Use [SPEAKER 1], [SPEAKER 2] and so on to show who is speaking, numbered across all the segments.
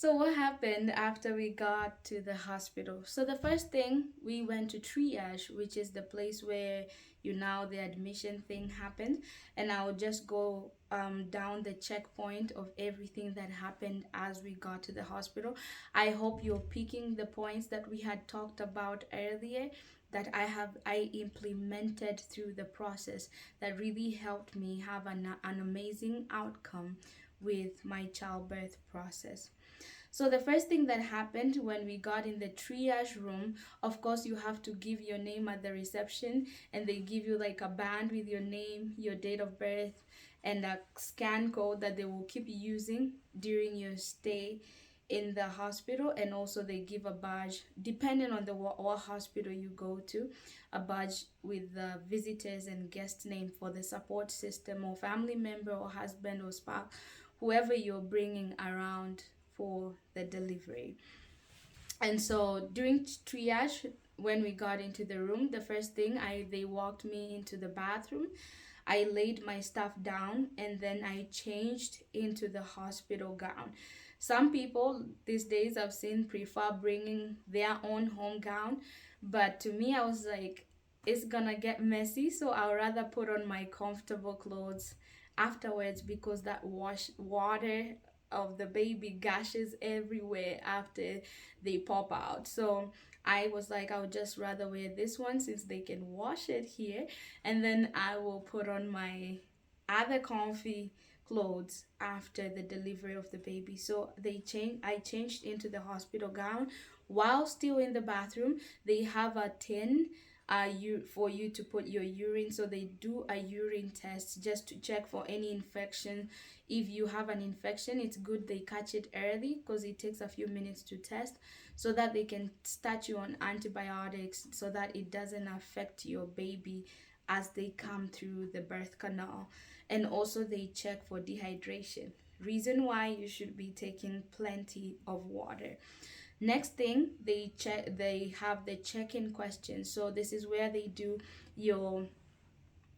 [SPEAKER 1] So what happened after we got to the hospital? So the first thing, we went to triage, which is the place where the admission thing happened, and I'll just go down the checkpoint of everything that happened as we got to the hospital. I hope you're picking the points that we had talked about earlier, that I implemented through the process, that really helped me have an amazing outcome with my childbirth process. So the first thing that happened when we got in the triage room, of course, you have to give your name at the reception, and they give you like a band with your name, your date of birth, and a scan code that they will keep using during your stay in the hospital. And also they give a badge depending on the what hospital you go to, a badge with the visitors and guest name for the support system or family member or husband or spouse, whoever you're bringing around for the delivery. And so during triage, when we got into the room, the first thing, I they walked me into the bathroom. I laid my stuff down, and then I changed into the hospital gown. Some people these days I've seen prefer bringing their own home gown, but to me, I was like, it's gonna get messy, so I'll rather put on my comfortable clothes afterwards, because that water of the baby gushes everywhere after they pop out. So I was like, I would just rather wear this one since they can wash it here, and then I will put on my other comfy clothes after the delivery of the baby. So I changed into the hospital gown. While still in the bathroom, they have a tin for you to put your urine. So they do a urine test just to check for any infection. If you have an infection, it's good they catch it early, because it takes a few minutes to test, so that they can start you on antibiotics so that it doesn't affect your baby as they come through the birth canal. And also they check for dehydration, reason why you should be taking plenty of water. Next thing, they have the check-in questions. So this is where they do your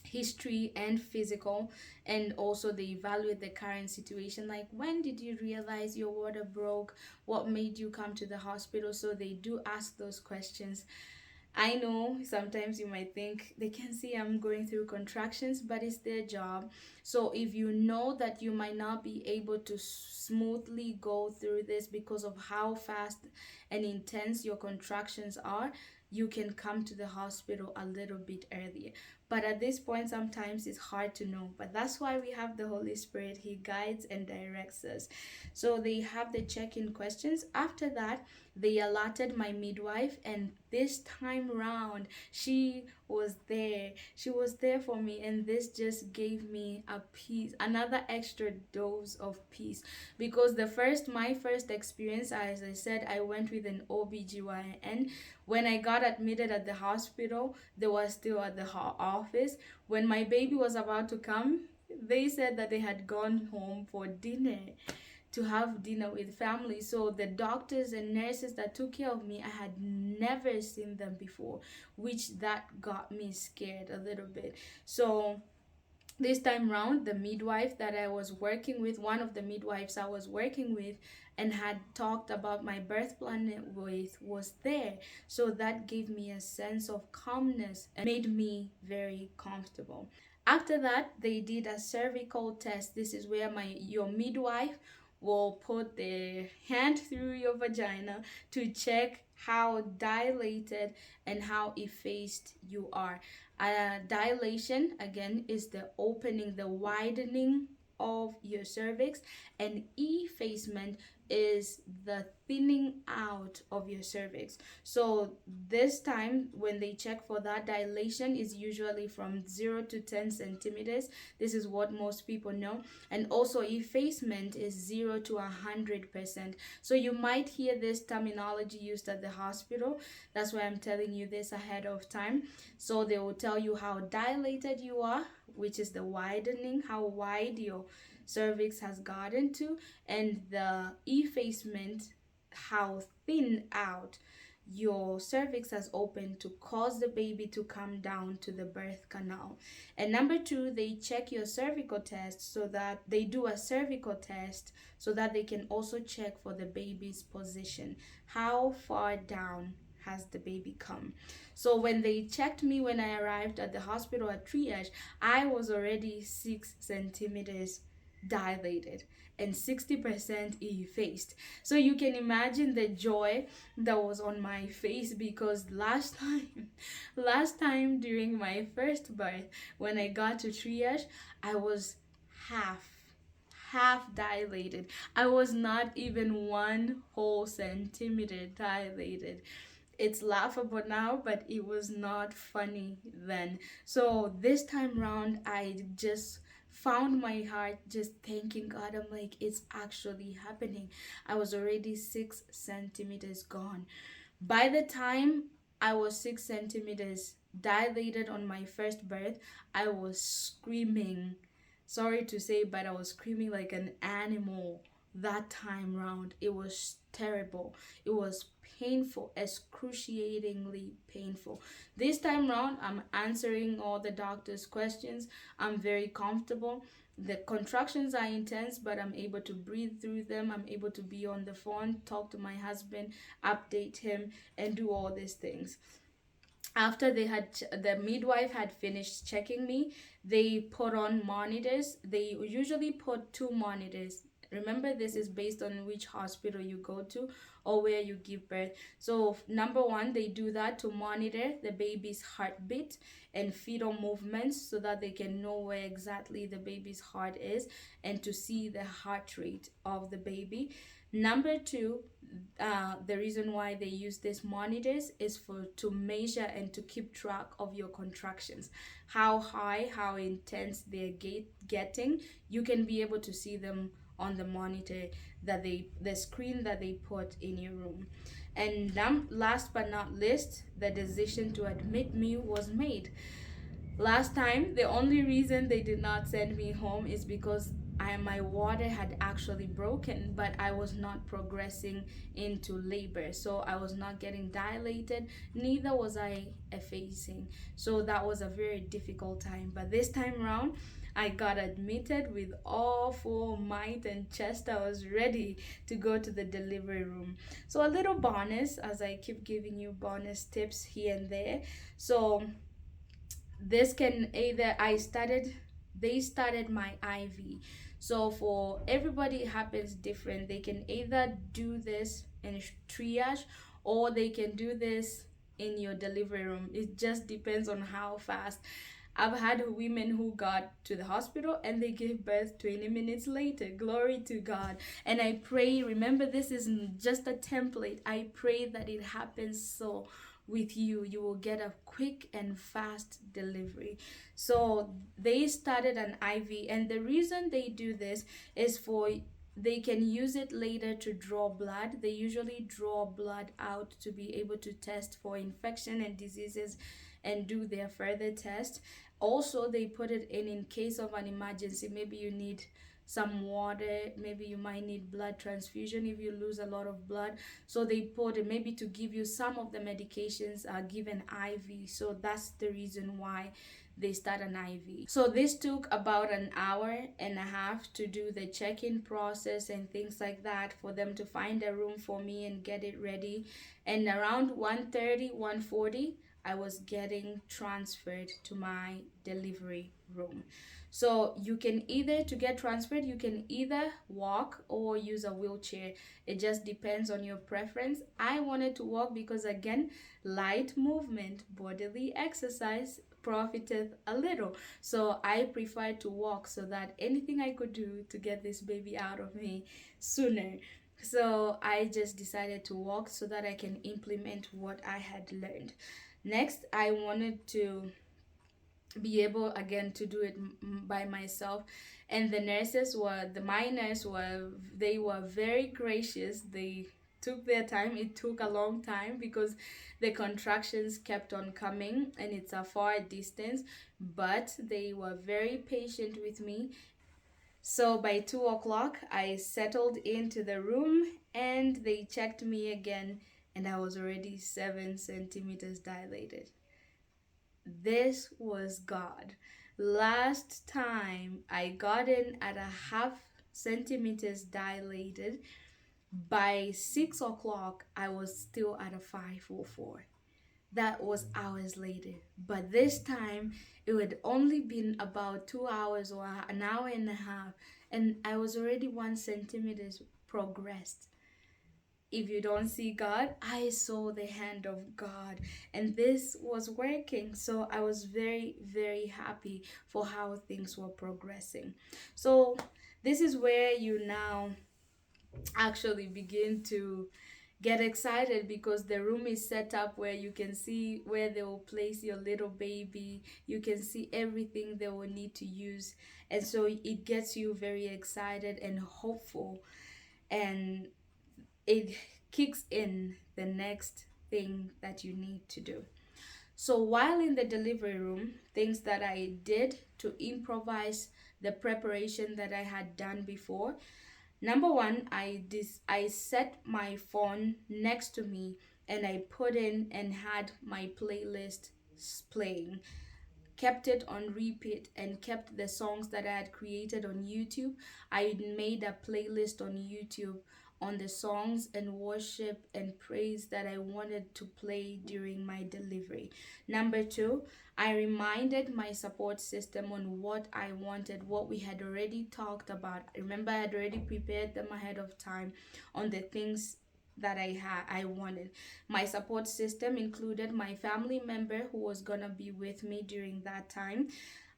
[SPEAKER 1] history and physical, and also they evaluate the current situation, like when did you realize your water broke, what made you come to the hospital. So they do ask those questions. I know sometimes you might think they can see I'm going through contractions, but it's their job. So if you know that you might not be able to smoothly go through this because of how fast and intense your contractions are, you can come to the hospital a little bit earlier. But at this point, sometimes it's hard to know. But that's why we have the Holy Spirit. He guides and directs us. So they have the check in questions. After that, they allotted my midwife, and this time round she was there for me, and this just gave me a peace, another extra dose of peace. Because my first experience, as I said, I went with an OBGYN. When I got admitted at the hospital, they were still at the office. When my baby was about to come, they said that they had gone home for dinner, to have dinner with family. So the doctors and nurses that took care of me, I had never seen them before, which that got me scared a little bit. So this time round, the midwife that I was working with, one of the midwives I was working with and had talked about my birth plan with, was there. So that gave me a sense of calmness and made me very comfortable. After that, they did a cervical test. This is where your midwife will put their hand through your vagina to check how dilated and how effaced you are. Dilation, again, is the opening, the widening of your cervix, and effacement is the thinning out of your cervix. So this time when they check for that, dilation is usually from 0 to 10 centimeters. This is what most people know. And also effacement is 0 to 100%. So you might hear this terminology used at the hospital. That's why I'm telling you this ahead of time. So they will tell you how dilated you are, which is the widening, how wide your cervix has gotten to, and the effacement, how thin out your cervix has opened to cause the baby to come down to the birth canal. And number two, they check your cervical test, so that they do a cervical test so that they can also check for the baby's position. How far down has the baby come? So when they checked me when I arrived at the hospital at triage, I was already 6 centimeters dilated and 60% effaced. So you can imagine the joy that was on my face, because last time during my first birth, when I got to triage, I was half dilated. I was not even 1 whole centimeter dilated. It's laughable now, but it was not funny then. So this time round, I just found my heart just thanking God. I'm like, it's actually happening. I was already 6 centimeters gone. By the time I was 6 centimeters dilated on my first birth, I was screaming. Sorry to say, but I was screaming like an animal that time round. It was terrible. It was painful, excruciatingly painful. This time round, I'm answering all the doctor's questions. I'm very comfortable. The contractions are intense, but I'm able to breathe through them. I'm able to be on the phone, talk to my husband, update him, and do all these things. After the midwife had finished checking me, they put on monitors. They usually put 2 monitors. Remember, this is based on which hospital you go to or where you give birth. So number one, they do that to monitor the baby's heartbeat and fetal movements, so that they can know where exactly the baby's heart is and to see the heart rate of the baby. Number two, the reason why they use these monitors is for to measure and to keep track of your contractions, how high, how intense they're getting. You can be able to see them on the monitor, the screen that they put in your room. And last but not least, the decision to admit me was made. Last time, the only reason they did not send me home is because my water had actually broken, but I was not progressing into labor. So I was not getting dilated, neither was I effacing. So that was a very difficult time. But this time around, I got admitted with all full might and chest. I was ready to go to the delivery room. So a little bonus, as I keep giving you bonus tips here and there. So this can either they started my IV. So for everybody it happens different. They can either do this in triage, or they can do this in your delivery room. It just depends on how fast. I've had women who got to the hospital and they gave birth 20 minutes later. Glory to God. And I pray, remember, this is just a template. I pray that it happens so with you. You will get a quick and fast delivery. So they started an IV, and the reason they do this is for they can use it later to draw blood. They usually draw blood out to be able to test for infection and diseases and do their further test. Also, they put it in case of an emergency. Maybe you need some water, maybe you might need blood transfusion if you lose a lot of blood. So they put it maybe to give you some of the medications are given IV. So that's the reason why they start an IV. So this took about an hour and a half to do the check-in process and things like that, for them to find a room for me and get it ready. And around 1:30, 1:40, I was getting transferred to my delivery room. So you can either, to get transferred, you can either walk or use a wheelchair. It just depends on your preference. I wanted to walk because, again, light movement, bodily exercise profiteth a little. So I prefer to walk, so that anything I could do to get this baby out of me sooner. So I just decided to walk so that I can implement what I had learned. Next, I wanted to be able again to do it by myself, and my nurse they were very gracious. They took their time. It took a long time because the contractions kept on coming and it's a far distance, but they were very patient with me. So by 2 o'clock I settled into the room and they checked me again, and I was already 7 centimeters dilated. This was God. Last time I got in at a half centimeters dilated, by 6 o'clock I was still at a 504. That was hours later. But this time it had only been about 2 hours or an hour and a half, and I was already 1 centimeters progressed. If you don't see God, I saw the hand of God, and this was working. So I was very, very happy for how things were progressing. So this is where you now actually begin to get excited, because the room is set up where you can see where they will place your little baby. You can see everything they will need to use, and so it gets you very excited and hopeful, and it kicks in the next thing that you need to do. So while in the delivery room, things that I did to improvise the preparation that I had done before. Number one, I set my phone next to me, and I put in and had my playlist playing, kept it on repeat, and kept the songs that I had created on YouTube. I made a playlist on YouTube on the songs and worship and praise that I wanted to play during my delivery. Number two, I reminded my support system on what I wanted, what we had already talked about. Remember, I had already prepared them ahead of time on the things that I wanted. My support system included my family member who was gonna be with me during that time.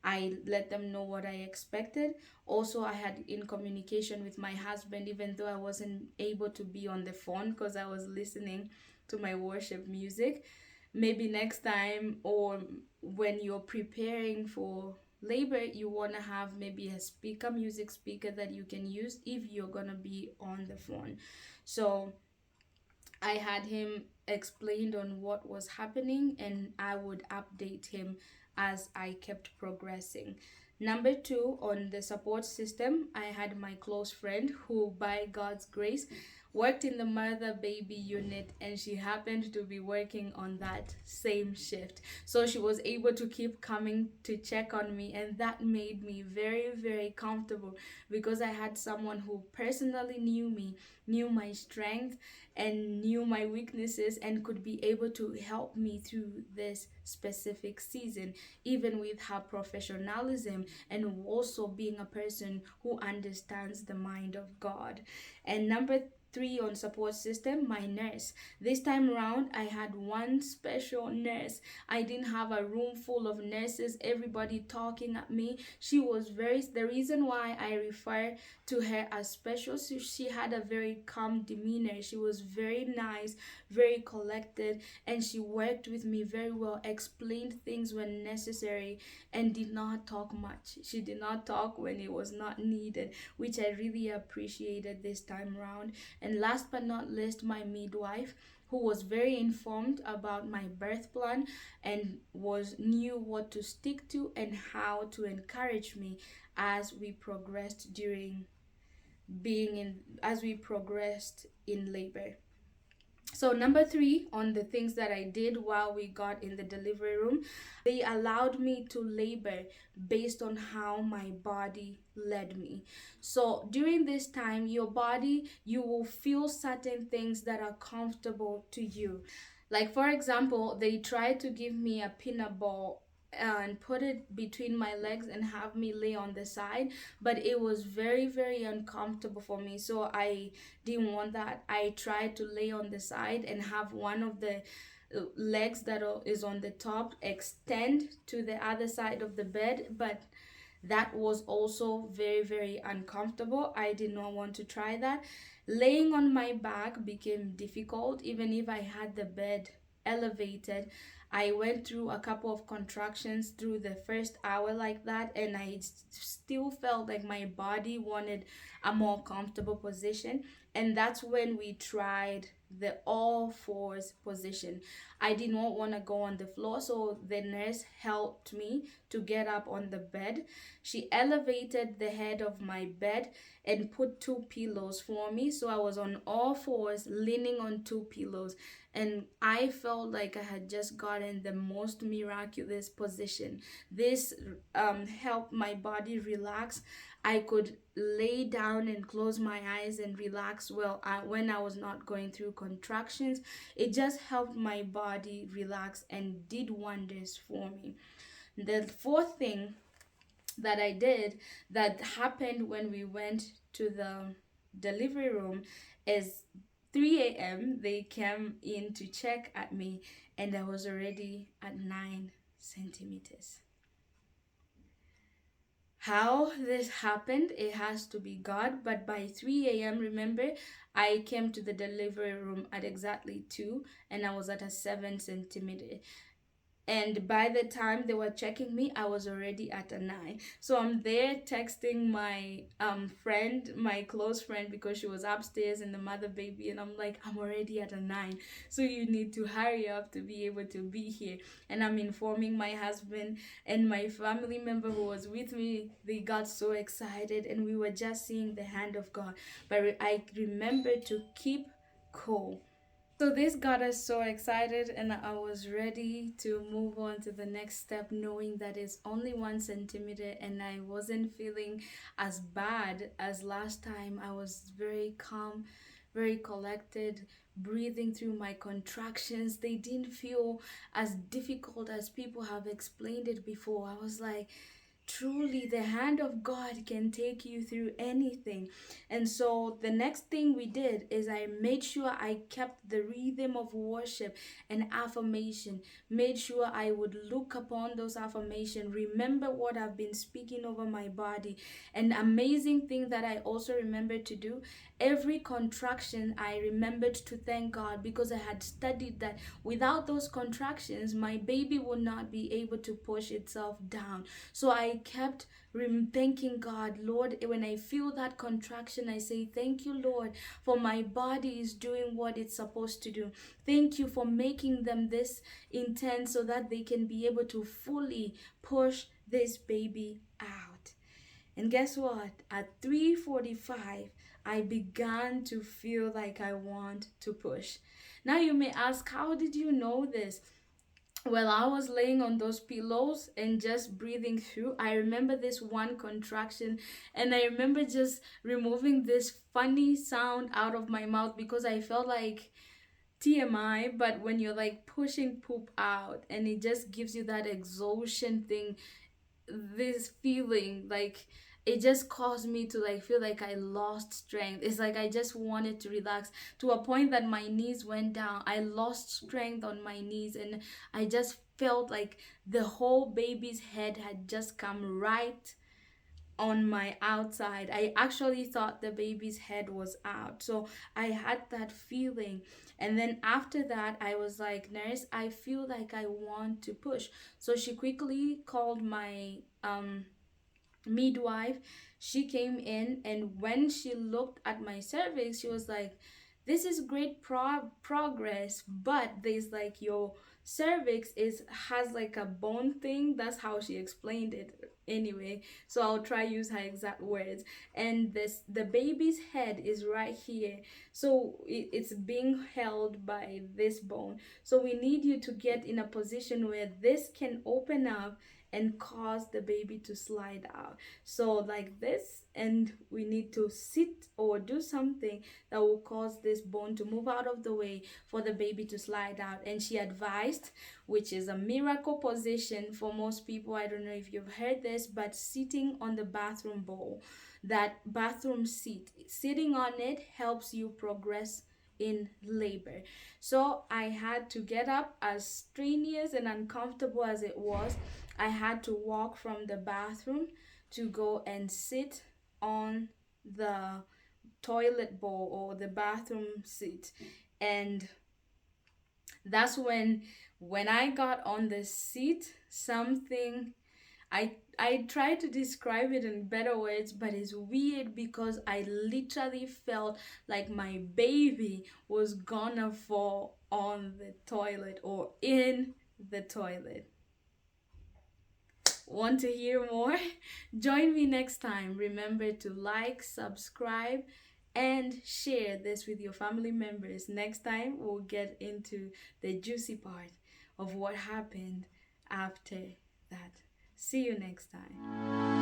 [SPEAKER 1] I let them know what I expected. Also, I had in communication with my husband, even though I wasn't able to be on the phone because I was listening to my worship music. Maybe next time, or when you're preparing for labor, you want to have maybe a speaker, music speaker that you can use if you're gonna be on the phone. So I had him explained on what was happening, and I would update him as I kept progressing. Number two, on the support system, I had my close friend who, by God's grace, worked in the mother baby unit, and she happened to be working on that same shift. So she was able to keep coming to check on me, and that made me very, very comfortable, because I had someone who personally knew me, knew my strength, and knew my weaknesses, and could be able to help me through this specific season, even with her professionalism and also being a person who understands the mind of God. And number three, on support system, my nurse. This time around, I had one special nurse. I didn't have a room full of nurses, everybody talking at me. She was the reason why I refer to her as special, so she had a very calm demeanor. She was very nice, very collected, and she worked with me very well, explained things when necessary, and did not talk much. She did not talk when it was not needed, which I really appreciated this time around. And last but not least, my midwife, who was very informed about my birth plan and knew what to stick to and how to encourage me as we progressed in labor. So number three, on the things that I did while we got in the delivery room, they allowed me to labor based on how my body led me. So during this time, your body, you will feel certain things that are comfortable to you. Like, for example, they tried to give me a peanut ball and put it between my legs and have me lay on the side, but it was very, very uncomfortable for me, so I didn't want that. I tried to lay on the side and have one of the legs that is on the top extend to the other side of the bed, but that was also very, very uncomfortable. I did not want to try that. Laying on my back became difficult, even if I had the bed elevated. I went through a couple of contractions through the first hour like that, and I still felt like my body wanted a more comfortable position. And that's when we tried the all fours position. I did not want to go on the floor, so the nurse helped me to get up on the bed. She elevated the head of my bed and put two pillows for me, so I was on all fours leaning on two pillows, and I felt like I had just gotten the most miraculous position. This helped my body relax. I could lay down and close my eyes and relax when I was not going through contractions. It just helped my body relax and did wonders for me. The fourth thing that I did that happened when we went to the delivery room is 3 a.m. they came in to check at me, and I was already at 9 centimeters. How this happened, it has to be God, but by 3 a.m., remember, I came to the delivery room at exactly 2, and I was at a 7 centimeter, and by the time they were checking me, I was already at a 9. So I'm there texting my friend, my close friend, because she was upstairs in the mother baby, and I'm like, I'm already at a 9, so you need to hurry up to be able to be here. And I'm informing my husband and my family member who was with me. They got so excited, and we were just seeing the hand of God. But I remember to keep cool. So this got us so excited, and I was ready to move on to the next step, knowing that it's only 1 centimeter, and I wasn't feeling as bad as last time. I was very calm, very collected, breathing through my contractions. They didn't feel as difficult as people have explained it before. I was like, truly the hand of God can take you through anything. And so the next thing we did is I made sure I kept the rhythm of worship and affirmation, made sure I would look upon those affirmation, remember what I've been speaking over my body. An amazing thing that I also remembered to do, every contraction I remembered to thank God, because I had studied that without those contractions my baby would not be able to push itself down. So I kept thanking God. Lord, when I feel that contraction, I say, thank you, Lord, for my body is doing what it's supposed to do. Thank you for making them this intense so that they can be able to fully push this baby out. And guess what? At 3:45, I began to feel like I want to push. Now you may ask, how did you know this? Well, I was laying on those pillows and just breathing through. I remember this one contraction, and I remember just removing this funny sound out of my mouth because I felt like TMI, but when you're like pushing poop out and it just gives you that exhaustion thing, this feeling like it just caused me to like feel like I lost strength. It's like I just wanted to relax to a point that my knees went down. I lost strength on my knees, and I just felt like the whole baby's head had just come right on my outside. I actually thought the baby's head was out. So I had that feeling. And then after that, I was like, nurse, I feel like I want to push. So she quickly called my midwife. She came in, and when she looked at my cervix, she was like, this is great progress, but there's like your cervix is has like a bone thing. That's how she explained it anyway, so I'll try use her exact words. And this, the baby's head is right here, so it's being held by this bone. So we need you to get in a position where this can open up and cause the baby to slide out, so like this, and we need to sit or do something that will cause this bone to move out of the way for the baby to slide out. And she advised, which is a miracle position for most people, I don't know if you've heard this, but sitting on the bathroom bowl, that bathroom seat, sitting on it helps you progress in labor. So I had to get up, as strenuous and uncomfortable as it was. I had to walk from the bathroom to go and sit on the toilet bowl or the bathroom seat. And that's when I got on the seat, something, I try to describe it in better words, but it's weird because I literally felt like my baby was gonna fall on the toilet or in the toilet. Want to hear more? Join me next time. Remember to like, subscribe, and share this with your family members. Next time, we'll get into the juicy part of what happened after that. See you next time.